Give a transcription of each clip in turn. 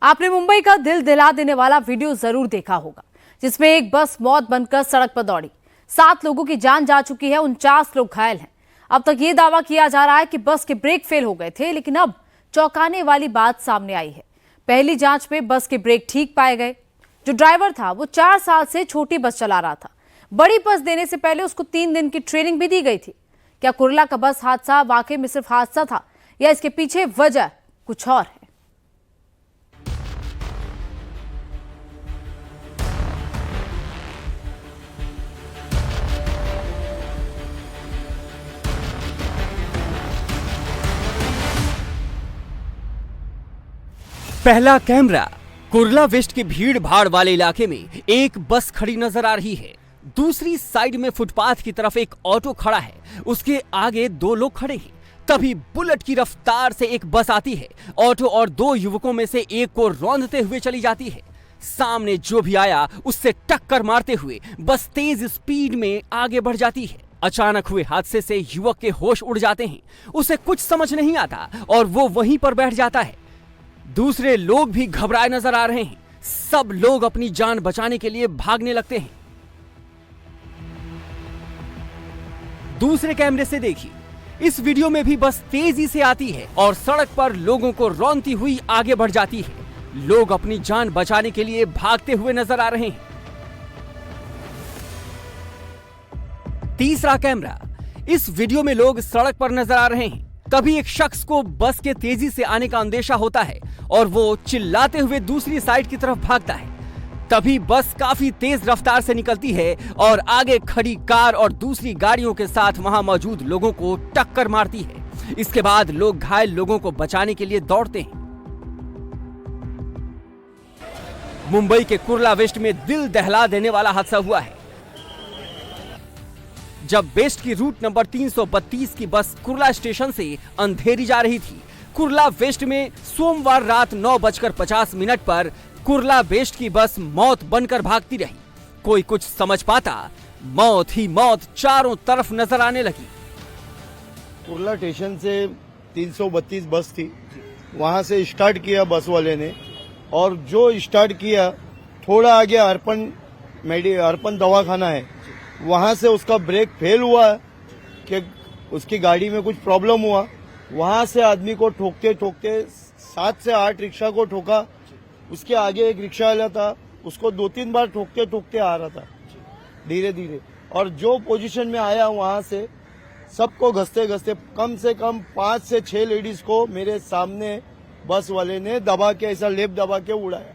आपने मुंबई का दिल दिला देने वाला वीडियो जरूर देखा होगा, जिसमें एक बस मौत बनकर सड़क पर दौड़ी। 7 लोगों की जान जा चुकी है, 49 लोग घायल हैं। अब तक ये दावा किया जा रहा है कि बस के ब्रेक फेल हो गए थे, लेकिन अब चौंकाने वाली बात सामने आई है। पहली जांच में बस के ब्रेक ठीक पाए गए। जो ड्राइवर था वो 4 साल से छोटी बस चला रहा था। बड़ी बस देने से पहले उसको 3 दिन की ट्रेनिंग भी दी गई थी। क्या कुर्ला का बस हादसा वाकई में सिर्फ हादसा था या इसके पीछे वजह कुछ और है? पहला कैमरा। कुर्ला वेस्ट के भीड़ भाड़ वाले इलाके में एक बस खड़ी नजर आ रही है। दूसरी साइड में फुटपाथ की तरफ एक ऑटो खड़ा है, उसके आगे 2 लोग खड़े हैं। तभी बुलेट की रफ्तार से एक बस आती है। ऑटो और 2 युवकों में से एक को रौंदते हुए चली जाती है। सामने जो भी आया उससे टक्कर मारते हुए बस तेज स्पीड में आगे बढ़ जाती है। अचानक हुए हादसे से युवक के होश उड़ जाते हैं। उसे कुछ समझ नहीं आता और वो वहीं पर बैठ जाता है। दूसरे लोग भी घबराए नजर आ रहे हैं। सब लोग अपनी जान बचाने के लिए भागने लगते हैं। दूसरे कैमरे से देखिए, इस वीडियो में भी बस तेजी से आती है और सड़क पर लोगों को रौंदती हुई आगे बढ़ जाती है। लोग अपनी जान बचाने के लिए भागते हुए नजर आ रहे हैं। तीसरा कैमरा। इस वीडियो में लोग सड़क पर नजर आ रहे हैं। तभी एक शख्स को बस के तेजी से आने का अंदेशा होता है और वो चिल्लाते हुए दूसरी साइड की तरफ भागता है। तभी बस काफी तेज रफ्तार से निकलती है और आगे खड़ी कार और दूसरी गाड़ियों के साथ वहां मौजूद लोगों को टक्कर मारती है। इसके बाद लोग घायल लोगों को बचाने के लिए दौड़ते हैं। मुंबई के कुर्ला वेस्ट में दिल दहला देने वाला हादसा हुआ है। जब वेस्ट की रूट नंबर 332 की बस कुर्ला स्टेशन से अंधेरी जा रही थी। कुर्ला वेस्ट में सोमवार रात 9:50 पर कुर्ला वेस्ट की बस मौत बनकर भागती रही। कोई कुछ समझ पाता, मौत ही मौत चारों तरफ नजर आने लगी। कुर्ला स्टेशन से 332 बस थी, वहां से स्टार्ट किया बस वाले ने, और जो स्टार्ट किया थोड़ा आगे अर्पण दवाखाना है, वहां से उसका ब्रेक फेल हुआ कि उसकी गाड़ी में कुछ प्रॉब्लम हुआ। वहां से आदमी को ठोकते ठोकते 7 से 8 रिक्शा को ठोका। उसके आगे एक रिक्शा वाला था, उसको 2-3 बार ठोकते ठोकते आ रहा था धीरे धीरे, और जो पोजीशन में आया वहां से सबको घसते घसते कम से कम 5 से 6 लेडीज को मेरे सामने बस वाले ने दबा के, ऐसा लेप दबा के उड़ाया,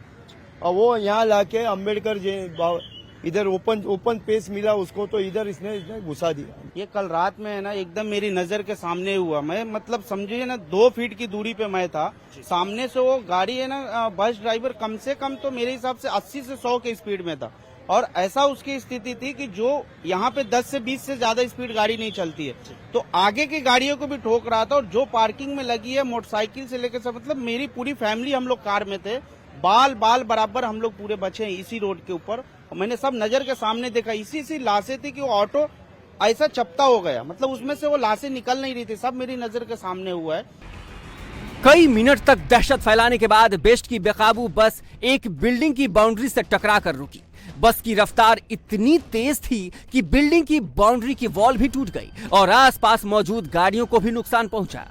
और वो यहाँ लाके अम्बेडकर इधर ओपन पेस मिला उसको, तो इधर इसने घुसा दिया। ये कल रात में है ना, एकदम मेरी नजर के सामने हुआ। मैं मतलब समझिए ना 2 फीट की दूरी पे मैं था। सामने से वो गाड़ी है ना, बस ड्राइवर कम से कम तो मेरे हिसाब से 80 से 100 के स्पीड में था, और ऐसा उसकी स्थिति थी कि जो यहाँ पे 10 से 20 से ज्यादा स्पीड गाड़ी नहीं चलती है, तो आगे की गाड़ियों को भी ठोक रहा था। और जो पार्किंग में लगी है मोटरसाइकिल से लेकर, मतलब मेरी पूरी फैमिली, हम लोग कार में थे, बाल बराबर हम लोग पूरे बचे हैं इसी रोड के ऊपर। मैंने सब नजर के सामने देखा। इसी लाशें थी कि वो ऑटो ऐसा चपटा हो गया, मतलब उसमें से वो लाशें निकल नहीं रही थी। सब मेरी नजर के सामने हुआ है। कई मिनट तक दहशत फैलाने के बाद वेस्ट की बेकाबू बस एक बिल्डिंग की बाउंड्री से टकरा कर रुकी। बस की रफ्तार इतनी तेज थी कि बिल्डिंग की बाउंड्री की वॉल भी टूट गई और आसपास मौजूद गाड़ियों को भी नुकसान पहुंचा।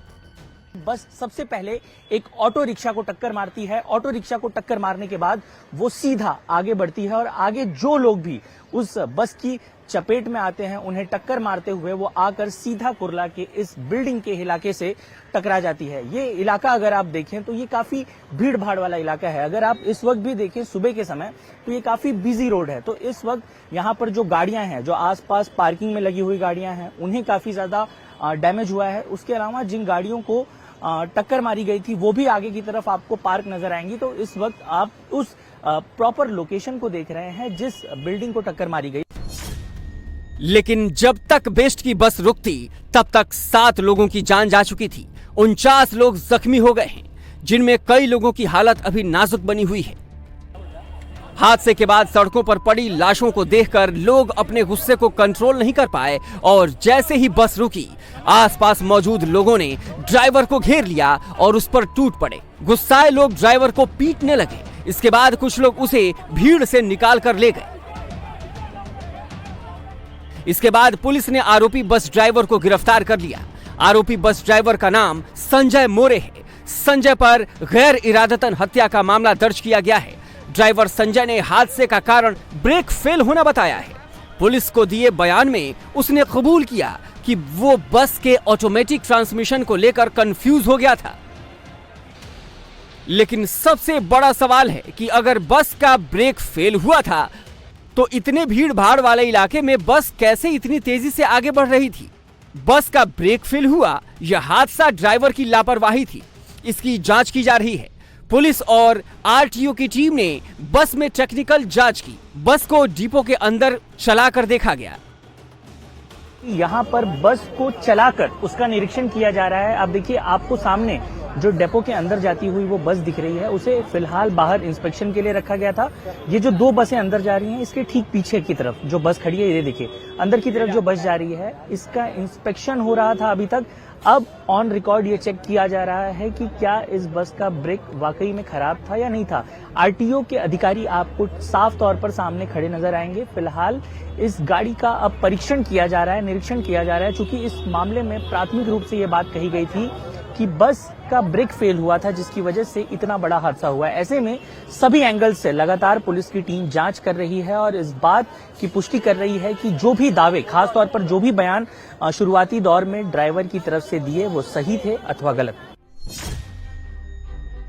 बस सबसे पहले एक ऑटो रिक्शा को टक्कर मारती है। ऑटो रिक्शा को टक्कर मारने के बाद वो सीधा आगे बढ़ती है और आगे जो लोग भी उस बस की चपेट में आते हैं, उन्हें टक्कर मारते हुए वो आकर सीधा कुर्ला के इस बिल्डिंग के इलाके से टकरा जाती है। ये इलाका अगर आप देखें तो ये काफी भीड़ भाड़ वाला इलाका है। अगर आप इस वक्त भी देखें सुबह के समय, तो ये काफी बिजी रोड है। तो इस वक्त यहाँ पर जो गाड़ियां हैं, जो आसपास पार्किंग में लगी हुई गाड़ियां हैं, उन्हें काफी ज्यादा डैमेज हुआ है। उसके अलावा जिन गाड़ियों को टक्कर मारी गई थी वो भी आगे की तरफ आपको पार्क नजर आएंगी। तो इस वक्त आप उस प्रॉपर लोकेशन को देख रहे हैं जिस बिल्डिंग को टक्कर मारी गई। लेकिन जब तक वेस्ट की बस रुकती तब तक 7 लोगों की जान जा चुकी थी। 49 लोग जख्मी हो गए हैं, जिनमें कई लोगों की हालत अभी नाजुक बनी हुई है। हादसे के बाद सड़कों पर पड़ी लाशों को देखकर लोग अपने गुस्से को कंट्रोल नहीं कर पाए और जैसे ही बस रुकी, आसपास मौजूद लोगों ने ड्राइवर को घेर लिया और उस पर टूट पड़े। गुस्साए लोग ड्राइवर को पीटने लगे। इसके बाद कुछ लोग उसे भीड़ से निकाल कर ले गए। इसके बाद पुलिस ने आरोपी बस ड्राइवर को गिरफ्तार कर लिया। आरोपी बस ड्राइवर का नाम संजय मोरे है। संजय पर गैर इरादतन हत्या का मामला दर्ज किया गया है। ड्राइवर संजय ने हादसे का कारण ब्रेक फेल होना बताया है। पुलिस को दिए बयान में उसने कबूल किया कि वो बस के ऑटोमेटिक ट्रांसमिशन को लेकर कंफ्यूज हो गया था। लेकिन सबसे बड़ा सवाल है कि अगर बस का ब्रेक फेल हुआ था तो इतने भीड़ भाड़ वाले इलाके में बस कैसे इतनी तेजी से आगे बढ़ रही थी? बस का ब्रेक फेल हुआ यह हादसा ड्राइवर की लापरवाही थी। इसकी जांच की जा रही है। पुलिस और आरटीओ की टीम ने बस में टेक्निकल जांच की। बस को डिपो के अंदर चलाकर देखा गया। यहाँ पर बस को चलाकर उसका निरीक्षण किया जा रहा है। आप देखिए, आपको सामने जो डेपो के अंदर जाती हुई वो बस दिख रही है, उसे फिलहाल बाहर इंस्पेक्शन के लिए रखा गया था। ये जो दो बसें अंदर जा रही हैं, इसके ठीक पीछे की तरफ जो बस खड़ी है, ये देखिए अंदर की तरफ जो बस जा रही है, इसका इंस्पेक्शन हो रहा था अभी तक। अब ऑन रिकॉर्ड ये चेक किया जा रहा है कि क्या इस बस का ब्रेक वाकई में खराब था या नहीं था। आरटीओ के अधिकारी आपको साफ तौर पर सामने खड़े नजर आएंगे। फिलहाल इस गाड़ी का अब परीक्षण किया जा रहा है, निरीक्षण किया जा रहा है, क्योंकि इस मामले में प्राथमिक रूप से ये बात कही गई थी कि बस का ब्रेक फेल हुआ था, जिसकी वजह से इतना बड़ा हादसा हुआ है। ऐसे में सभी एंगल से लगातार पुलिस की टीम जांच कर रही है और इस बात की पुष्टि कर रही है कि जो भी दावे, खासतौर पर जो भी बयान शुरुआती दौर में ड्राइवर की तरफ से दिए, वो सही थे अथवा गलत।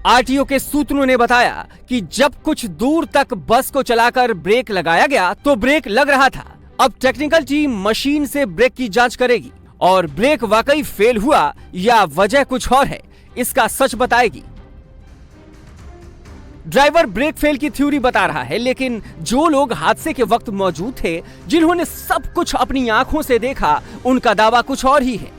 आरटीओ के सूत्रों ने बताया कि जब कुछ दूर तक बस को चलाकर ब्रेक लगाया गया तो ब्रेक लग रहा था। अब टेक्निकल टीम मशीन से ब्रेक की जांच करेगी और ब्रेक वाकई फेल हुआ या वजह कुछ और है, इसका सच बताएगी। ड्राइवर ब्रेक फेल की थ्योरी बता रहा है, लेकिन जो लोग हादसे के वक्त मौजूद थे, जिन्होंने सब कुछ अपनी आंखों से देखा, उनका दावा कुछ और ही है।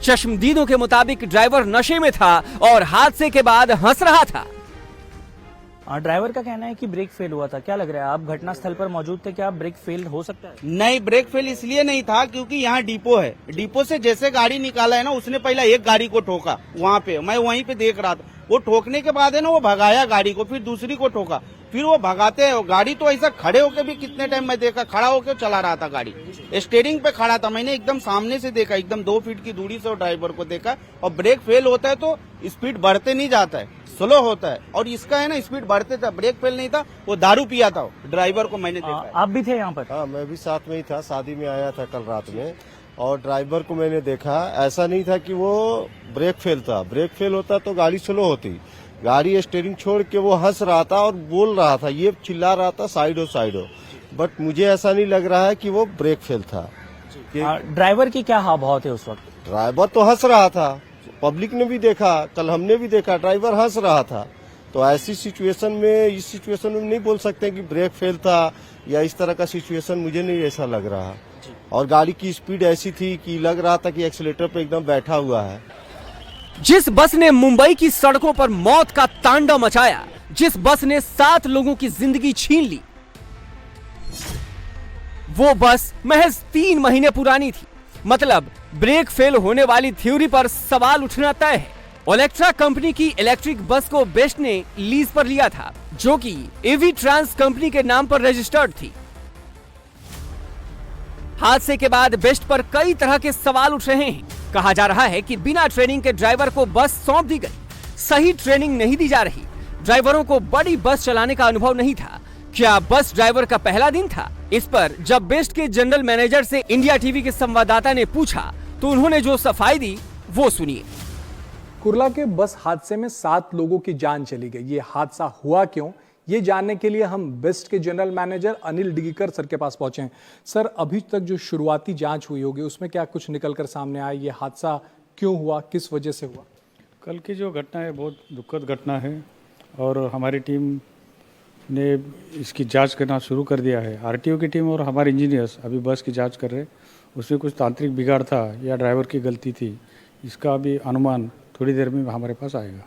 चश्मदीदों के मुताबिक ड्राइवर नशे में था और हादसे के बाद हंस रहा था। ड्राइवर का कहना है कि ब्रेक फेल हुआ था। क्या लग रहा है, आप घटनास्थल पर मौजूद थे, क्या ब्रेक फेल हो सकता है? नहीं, ब्रेक फेल इसलिए नहीं था क्योंकि यहाँ डिपो है। डिपो से जैसे गाड़ी निकाला है ना, उसने पहला एक गाड़ी को ठोका। वहाँ पे मैं वहीं पे देख रहा था। वो ठोकने के बाद है ना, वो भगाया गाड़ी को, फिर दूसरी को ठोका, फिर वो भगाते हैं। गाड़ी तो ऐसा खड़े होके भी कितने टाइम मैं देखा, खड़ा होके चला रहा था गाड़ी, स्टीयरिंग पे खड़ा था। मैंने एकदम सामने से देखा, एकदम 2 फीट की दूरी से ड्राइवर को देखा। और ब्रेक फेल होता है तो स्पीड बढ़ते नहीं जाता है, स्लो होता है। और इसका है ना स्पीड बढ़ते था, ब्रेक फेल नहीं था। वो दारू पिया था ड्राइवर को, मैंने देखा। आप भी थे यहाँ पर? हाँ, मैं भी साथ में ही था, शादी में आया था कल रात में। और ड्राइवर को मैंने देखा, ऐसा नहीं था कि वो ब्रेक फेल था। ब्रेक फेल होता तो गाड़ी स्लो होती। गाड़ी स्टीयरिंग छोड़ के वो हंस रहा था और बोल रहा था, ये चिल्ला रहा था साइडो साइडो। बट मुझे ऐसा नहीं लग रहा है कि वो ब्रेक फेल था। ड्राइवर की क्या हाव भाव थे उस वक्त? ड्राइवर तो हंस रहा था, पब्लिक ने भी देखा, कल हमने भी देखा, ड्राइवर हंस रहा था। तो ऐसी सिचुएशन में, इस सिचुएशन में नहीं बोल सकते कि ब्रेक फेल था या इस तरह का सिचुएशन, मुझे नहीं ऐसा लग रहा। और गाड़ी की स्पीड ऐसी थी कि लग रहा था कि एक्सीलेटर पे एकदम बैठा हुआ है। जिस बस ने मुंबई की सड़कों पर मौत का तांडव मचाया, जिस बस ने 7 लोगों की जिंदगी छीन ली, वो बस महज 3 महीने पुरानी थी। मतलब ब्रेक फेल होने वाली थ्योरी पर सवाल उठना तय है। ओलेक्ट्रा कंपनी की इलेक्ट्रिक बस को बेस्ट ने लीज पर लिया था, जो कि एवी ट्रांस कंपनी के नाम पर रजिस्टर्ड थी। हादसे के बाद बेस्ट पर कई तरह के सवाल उठ रहे हैं। कहा जा रहा है कि बिना ट्रेनिंग के ड्राइवर को बस सौंप दी गई, सही ट्रेनिंग नहीं दी जा रही, ड्राइवरों को बड़ी बस चलाने का अनुभव नहीं था। क्या बस ड्राइवर का पहला दिन था? इस पर जब बेस्ट के जनरल मैनेजर से इंडिया टीवी के संवाददाता ने पूछा तो उन्होंने जो सफाई दी वो सुनिए। कुर्ला के बस हादसे में 7 लोगों की जान चली गई। ये हादसा हुआ क्यों, ये जानने के लिए हम बेस्ट के general manager Anil Digikar sir के पास पहुंचे हैं। सर, अभी तक जो शुरुआती जांच हुई होगी उसमें क्या कुछ निकलकर सामने आया? ये हादसा क्यों हुआ, किस वजह से हुआ? कल की जो घटना है बहुत दुखद घटना है और हमारी टीम ने इसकी जांच करना शुरू कर दिया है। आरटीओ की टीम और हमारे इंजीनियर्स अभी बस की जांच कर रहे हैं। उसमें कुछ तांत्रिक बिगाड़ था या ड्राइवर की गलती थी, इसका भी अनुमान थोड़ी देर में हमारे पास आएगा।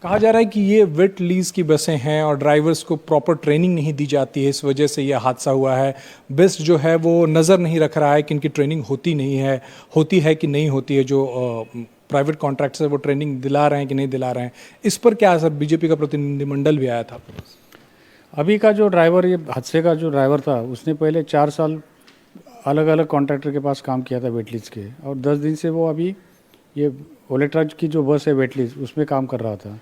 कहा जा रहा है कि ये वेट लीज की बसें हैं और ड्राइवर्स को प्रॉपर ट्रेनिंग नहीं दी जाती है, इस वजह से ये हादसा हुआ है। बेस्ट जो है वो नज़र नहीं रख रहा है कि इनकी ट्रेनिंग होती है कि नहीं होती है। जो प्राइवेट कॉन्ट्रैक्ट्स है वो ट्रेनिंग दिला रहे हैं कि नहीं दिला रहे हैं, इस पर क्या सर बीजेपी का प्रतिनिधिमंडल भी आया था? अभी का जो ड्राइवर, ये हादसे का जो ड्राइवर था, उसने पहले 4 साल अलग अलग कॉन्ट्रैक्टर के पास काम किया था वेटलीज के, और 10 दिन से वो अभी ये ओलेट्रा की जो बस है वेटलीज उसमें काम कर रहा था।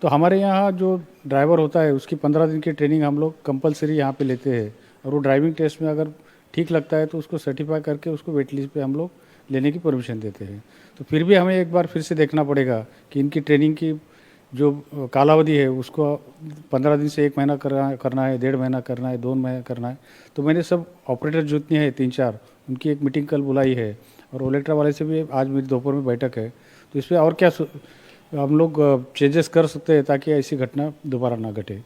तो हमारे यहाँ जो ड्राइवर होता है उसकी 15 दिन की ट्रेनिंग हम लोग कंपलसरी यहाँ पे लेते हैं, और वो ड्राइविंग टेस्ट में अगर ठीक लगता है तो उसको सर्टिफाई करके उसको वेटलीज पे हम लोग लेने की परमिशन देते हैं। तो फिर भी हमें एक बार फिर से देखना पड़ेगा कि इनकी ट्रेनिंग की जो कालावधि है उसको 15 दिन से 1 महीना करना है, 1.5 महीना करना है, 2 महीना करना है। तो मैंने सब ऑपरेटर जितने हैं 3-4 उनकी एक मीटिंग कल बुलाई है, और ओलेट्रा वाले से भी आज मेरी दोपहर में बैठक है। तो इस पर और क्या हम लोग चेंजेस कर सकते हैं ताकि ऐसी घटना दोबारा ना घटे।